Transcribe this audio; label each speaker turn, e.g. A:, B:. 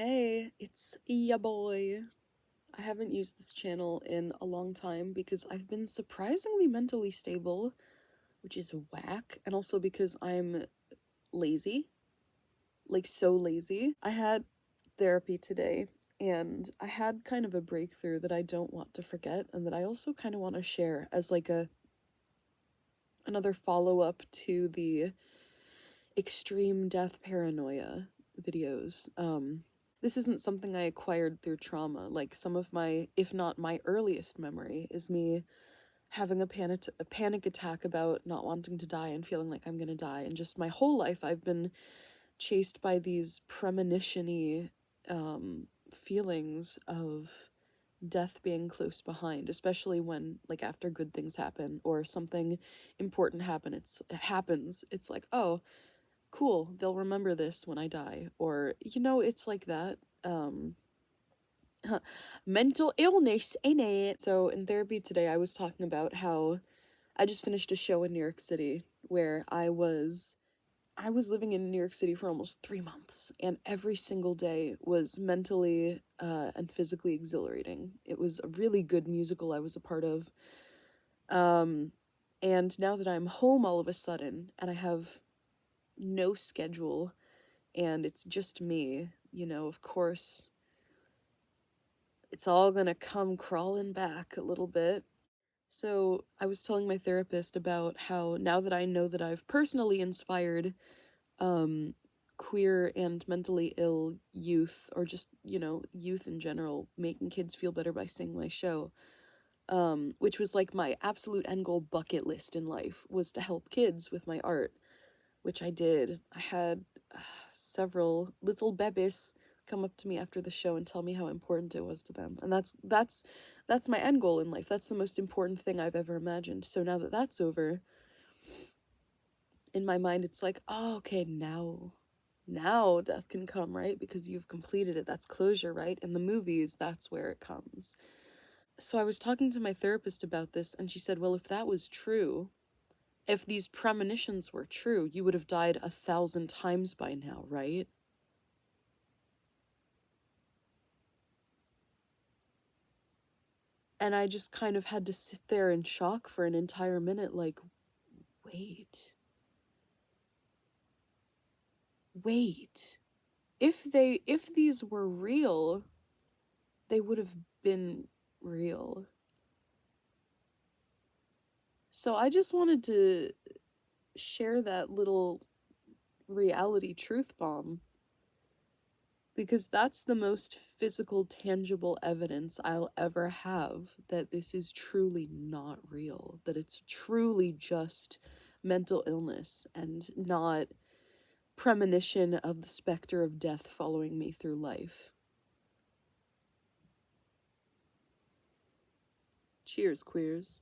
A: Hey, it's ya boy. I haven't used this channel in a long time because I've been surprisingly mentally stable, which is whack, and also because I'm lazy. Like, so lazy. I had therapy today, and I had kind of a breakthrough that I don't want to forget, and that I also kind of want to share as like another follow-up to the extreme death paranoia videos. This isn't something I acquired through trauma. Like, some of my, if not my earliest memory, is me having a panic attack about not wanting to die and feeling like I'm gonna die. And just my whole life, I've been chased by these premonition-y feelings of death being close behind, especially when, like, after good things happen or something important happens. It's like, oh, cool, they'll remember this when I die. Or, it's like that. Mental illness, ain't it? So in therapy today, I was talking about how I just finished a show in New York City where I was living in New York City for almost 3 months, and every single day was mentally and physically exhilarating. It was a really good musical I was a part of. And now that I'm home all of a sudden and I have no schedule and it's just me, of course, it's all gonna come crawling back a little bit. So I was telling my therapist about how now that I know that I've personally inspired queer and mentally ill youth, or just, youth in general, making kids feel better by singing my show, which was like my absolute end goal bucket list in life, was to help kids with my art, which I did. I had several little bebés come up to me after the show and tell me how important it was to them. And that's my end goal in life. That's the most important thing I've ever imagined. So now that that's over, in my mind it's like, oh, okay, now death can come, right? Because you've completed it. That's closure, right? In the movies, that's where it comes. So I was talking to my therapist about this, and she said, well, if that was true, if these premonitions were true, you would have died 1,000 times by now, right? And I just kind of had to sit there in shock for an entire minute, like, wait. If these were real, they would have been real. So I just wanted to share that little reality truth bomb, because that's the most physical, tangible evidence I'll ever have that this is truly not real, that it's truly just mental illness and not premonition of the specter of death following me through life. Cheers, queers.